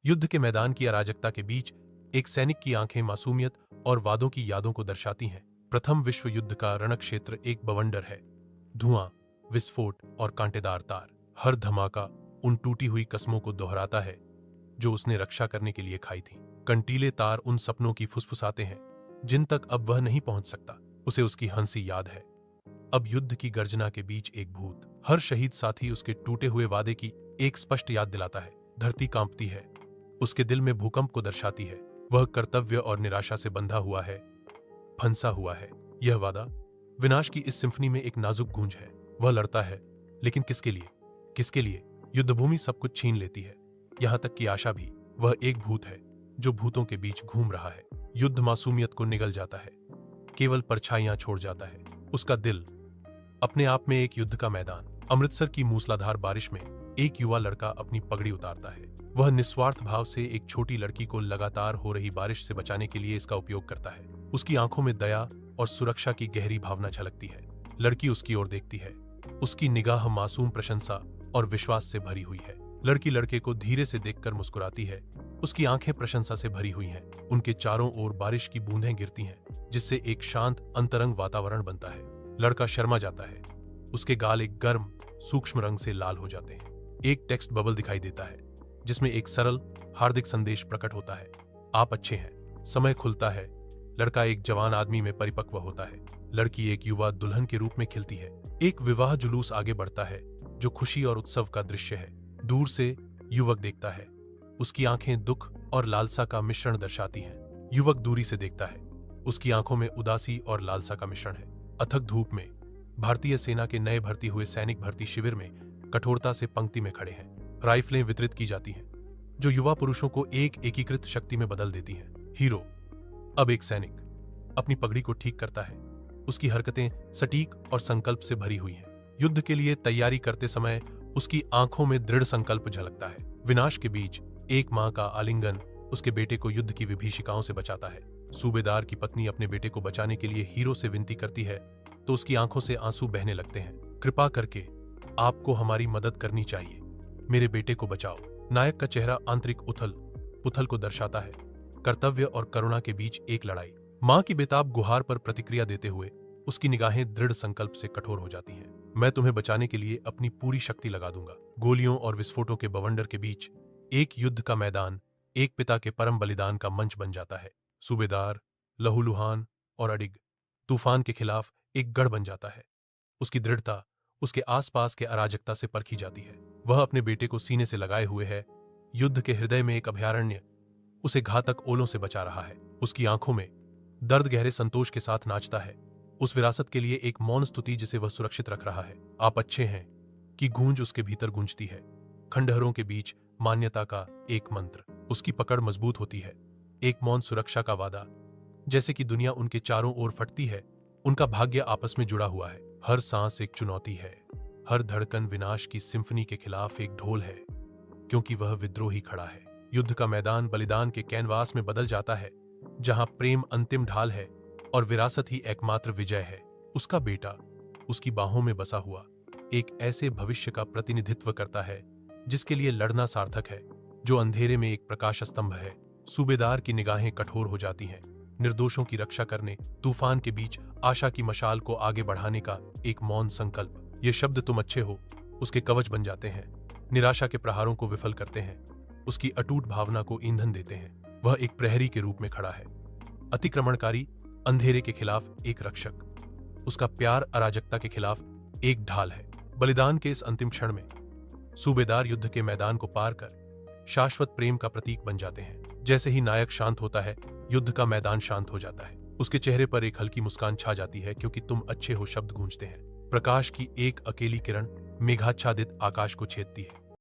युद्ध के मैदान की अराजकता के बीच एक सैनिक की आंखें मासूमियत और वादों की यादों को दर्शाती हैं। प्रथम विश्व युद्ध का रणक्षेत्र एक बवंडर है। धुआं, विस्फोट और कांटेदार तार। हर धमाका उन टूटी हुई कस्मों को दोहराता है जो उसने रक्षा करने के लिए खाई थी। कंटीले तार उन सपनों की फुसफुसाते हैं जिन तक अब वह नहीं पहुंच सकता। उसे उसकी हंसी याद है। अब युद्ध की गर्जना के बीच एक भूत। हर शहीद साथी उसके टूटे हुए वादे की एक स्पष्ट याद दिलाता है। धरती कांपती है, उसके दिल में भूकंप को दर्शाती है। वह कर्तव्य और निराशा से बंधा हुआ है, फंसा हुआ है। यह वादा विनाश की इस सिम्फनी में एक नाजुक गूंज है। वह लड़ता है, लेकिन किसके लिए? किसके लिए? युद्धभूमि सब कुछ छीन लेती है, यहां तक कि आशा भी। वह एक भूत है जो भूतों के बीच घूम रहा है। युद्ध मासूमियत को निगल जाता है, केवल परछाइयां छोड़ जाता है। उसका दिल अपने आप में एक युद्ध का मैदान। अमृतसर की मूसलाधार बारिश में एक युवा लड़का अपनी पगड़ी उतारता है। वह निस्वार्थ भाव से एक छोटी लड़की को लगातार हो रही बारिश से बचाने के लिए इसका उपयोग करता है। उसकी आंखों में दया और सुरक्षा की गहरी भावना झलकती है। लड़की उसकी ओर देखती है, उसकी निगाह मासूम प्रशंसा और विश्वास से भरी हुई है। लड़की लड़के को धीरे से देखकर मुस्कुराती है, उसकी आंखें प्रशंसा से भरी हुई हैं। उनके चारों ओर बारिश की बूंदें गिरती हैं, जिससे एक शांत अंतरंग वातावरण बनता है। लड़का शर्मा जाता है, उसके गाल एक गर्म सूक्ष्म रंग से लाल हो जाते हैं। एक टेक्स्ट बबल दिखाई देता है जिसमें एक सरल हार्दिक संदेश प्रकट होता है, आप अच्छे हैं। समय खुलता है, लड़का एक जवान आदमी में परिपक्व होता है। लड़की एक युवा दुल्हन के रूप में खिलती है। एक विवाह जुलूस आगे बढ़ता है जो खुशी और उत्सव का दृश्य है। दूर से युवक देखता है, उसकी आंखें दुख और लालसा का मिश्रण दर्शाती हैं। युवक दूरी से देखता है, उसकी आंखों में उदासी और लालसा का मिश्रण है। अथक धूप में भारतीय सेना के नए भर्ती हुए सैनिक भर्ती शिविर में कठोरता से पंक्ति में खड़े हैं। राइफलें वितरित की जाती हैं जो युवा पुरुषों को एक एकीकृत शक्ति में बदल देती हैं। हीरो अब एक सैनिक अपनी पगड़ी को ठीक करता है। उसकी हरकतें सटीक और संकल्प से भरी हुई हैं। युद्ध के लिए तैयारी करते समय उसकी आंखों में दृढ़ संकल्प झलकता है। विनाश के बीच एक मां का आलिंगन उसके बेटे को युद्ध की विभीषिकाओं से बचाता है। सूबेदार की पत्नी अपने बेटे को बचाने के लिए हीरो से विनती करती है तो उसकी आंखों से आंसू बहने लगते हैं। कृपा करके आपको हमारी मदद करनी चाहिए, मेरे बेटे को बचाओ। नायक का चेहरा आंतरिक उथल पुथल को दर्शाता है। कर्तव्य और करुणा के बीच एक लड़ाई। मां की बेताब गुहार पर प्रतिक्रिया देते हुए उसकी निगाहें दृढ़ संकल्प से कठोर हो जाती हैं। मैं तुम्हें बचाने के लिए अपनी पूरी शक्ति लगा दूंगा। गोलियों और विस्फोटों के बवंडर के बीच एक युद्ध का मैदान एक पिता के परम बलिदान का मंच बन जाता है। सूबेदार लहूलुहान और अडिग तूफान के खिलाफ एक गढ़ बन जाता है। उसकी दृढ़ता उसके आसपास के अराजकता से परखी जाती है। वह अपने बेटे को सीने से लगाए हुए है। युद्ध के हृदय में एक अभयारण्य उसे घातक ओलों से बचा रहा है। उसकी आंखों में दर्द गहरे संतोष के साथ नाचता है, उस विरासत के लिए एक मौन स्तुति जिसे वह सुरक्षित रख रहा है। आप अच्छे हैं कि गूंज उसके भीतर गूंजती है। खंडहरों के बीच मान्यता का एक मंत्र। उसकी पकड़ मजबूत होती है, एक मौन सुरक्षा का वादा, जैसे कि दुनिया उनके चारों ओर फटती है। उनका भाग्य आपस में जुड़ा हुआ है। हर सांस एक चुनौती है, हर धड़कन विनाश की सिम्फनी के खिलाफ एक ढोल है, क्योंकि वह विद्रोही खड़ा है। युद्ध का मैदान बलिदान के कैनवास में बदल जाता है, जहां प्रेम अंतिम ढाल है और विरासत ही एकमात्र विजय है। उसका बेटा उसकी बाहों में बसा हुआ एक ऐसे भविष्य का प्रतिनिधित्व करता है जिसके लिए लड़ना सार्थक है, जो अंधेरे में एक प्रकाश स्तंभ है। सूबेदार की निगाहें कठोर हो जाती हैं। निर्दोषों की रक्षा करने, तूफान के बीच आशा की मशाल को आगे बढ़ाने का एक मौन संकल्प। ये शब्द तुम अच्छे हो उसके कवच बन जाते हैं, निराशा के प्रहारों को विफल करते हैं, उसकी अटूट भावना को ईंधन देते हैं। वह एक प्रहरी के रूप में खड़ा है, अतिक्रमणकारी अंधेरे के खिलाफ एक रक्षक। उसका प्यार अराजकता के खिलाफ एक ढाल है। बलिदान के इस अंतिम क्षण में सूबेदार युद्ध के मैदान को पार कर शाश्वत प्रेम का प्रतीक बन जाते हैं। जैसे ही नायक शांत होता है, युद्ध का मैदान शांत हो जाता है। उसके चेहरे पर एक हल्की मुस्कान छा जाती है, क्योंकि तुम अच्छे हो शब्द गूंजते हैं। प्रकाश की एक अकेली किरण मेघाच्छादित आकाश को छेदती है।